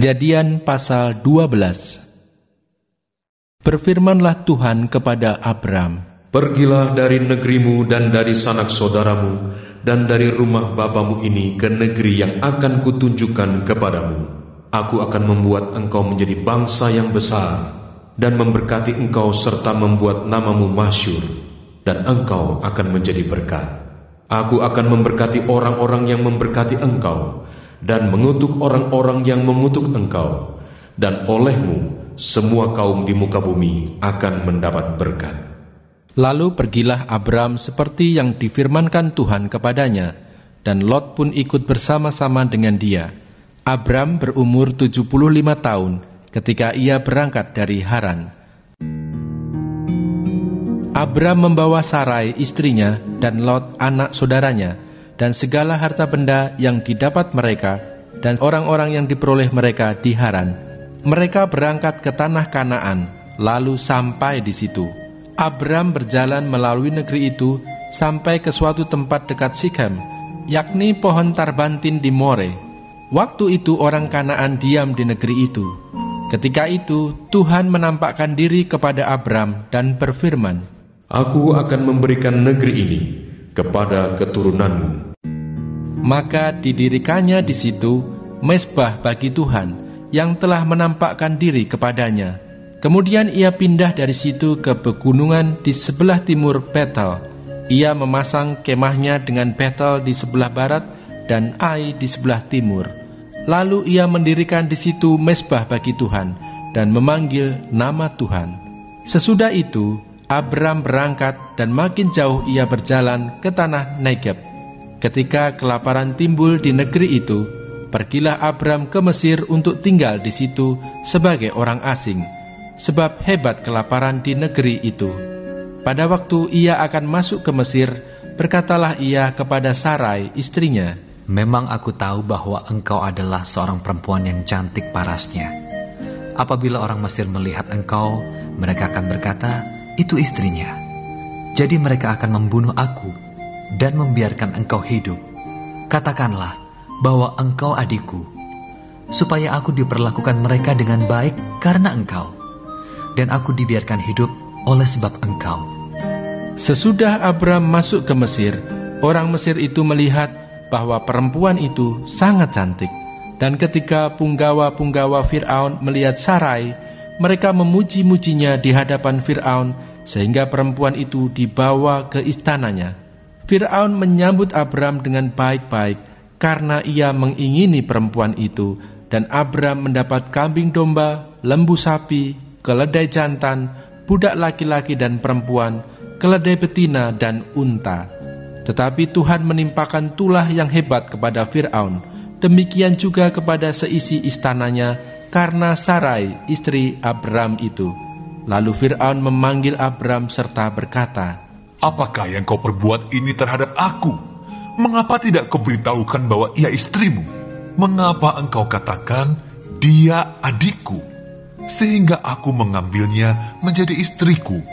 Kejadian pasal 12. Berfirmanlah Tuhan kepada Abram, "Pergilah dari negerimu dan dari sanak saudaramu dan dari rumah bapamu ini ke negeri yang akan kutunjukkan kepadamu. Aku akan membuat engkau menjadi bangsa yang besar dan memberkati engkau serta membuat namamu masyhur, dan engkau akan menjadi berkat. Aku akan memberkati orang-orang yang memberkati engkau dan mengutuk orang-orang yang mengutuk engkau, dan olehmu semua kaum di muka bumi akan mendapat berkat." Lalu pergilah Abram seperti yang difirmankan Tuhan kepadanya, dan Lot pun ikut bersama-sama dengan dia. Abram berumur 75 tahun ketika ia berangkat dari Haran. Abram membawa Sarai istrinya dan Lot anak saudaranya, dan segala harta benda yang didapat mereka, dan orang-orang yang diperoleh mereka di Haran. Mereka berangkat ke tanah Kanaan, lalu sampai di situ. Abram berjalan melalui negeri itu sampai ke suatu tempat dekat Sikhem, yakni pohon tarbantin di More. Waktu itu orang Kanaan diam di negeri itu. Ketika itu Tuhan menampakkan diri kepada Abram dan berfirman, "Aku akan memberikan negeri ini kepada keturunanmu." Maka didirikannya di situ mezbah bagi Tuhan yang telah menampakkan diri kepadanya. Kemudian ia pindah dari situ ke pegunungan di sebelah timur Betel. Ia memasang kemahnya dengan Betel di sebelah barat dan Ai di sebelah timur. Lalu ia mendirikan di situ mezbah bagi Tuhan dan memanggil nama Tuhan. Sesudah itu Abram berangkat dan makin jauh ia berjalan ke tanah Negeb. Ketika kelaparan timbul di negeri itu, pergilah Abram ke Mesir untuk tinggal di situ sebagai orang asing, sebab hebat kelaparan di negeri itu. Pada waktu ia akan masuk ke Mesir, berkatalah ia kepada Sarai istrinya, "Memang aku tahu bahwa engkau adalah seorang perempuan yang cantik parasnya. Apabila orang Mesir melihat engkau, mereka akan berkata, 'Itu istrinya.' Jadi mereka akan membunuh aku dan membiarkan engkau hidup. Katakanlah bahwa engkau adikku, supaya aku diperlakukan mereka dengan baik karena engkau, dan aku dibiarkan hidup oleh sebab engkau." Sesudah Abram masuk ke Mesir, orang Mesir itu melihat bahwa perempuan itu sangat cantik. Dan ketika punggawa-punggawa Fir'aun melihat Sarai, mereka memuji-mujinya di hadapan Fir'aun, sehingga perempuan itu dibawa ke istananya. Fir'aun menyambut Abram dengan baik-baik karena ia mengingini perempuan itu, dan Abram mendapat kambing domba, lembu sapi, keledai jantan, budak laki-laki dan perempuan, keledai betina dan unta. Tetapi Tuhan menimpakan tulah yang hebat kepada Fir'aun, demikian juga kepada seisi istananya karena Sarai istri Abram itu. Lalu Fir'aun memanggil Abram serta berkata, "Apakah yang kau perbuat ini terhadap aku? Mengapa tidak kau beritahukan bahwa ia istrimu? Mengapa engkau katakan, 'Dia adikku,' sehingga aku mengambilnya menjadi istriku?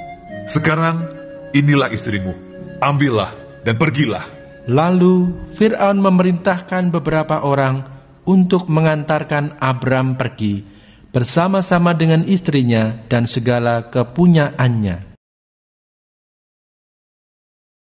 Sekarang inilah istrimu, ambillah dan pergilah." Lalu Fir'aun memerintahkan beberapa orang untuk mengantarkan Abram pergi bersama-sama dengan istrinya dan segala kepunyaannya.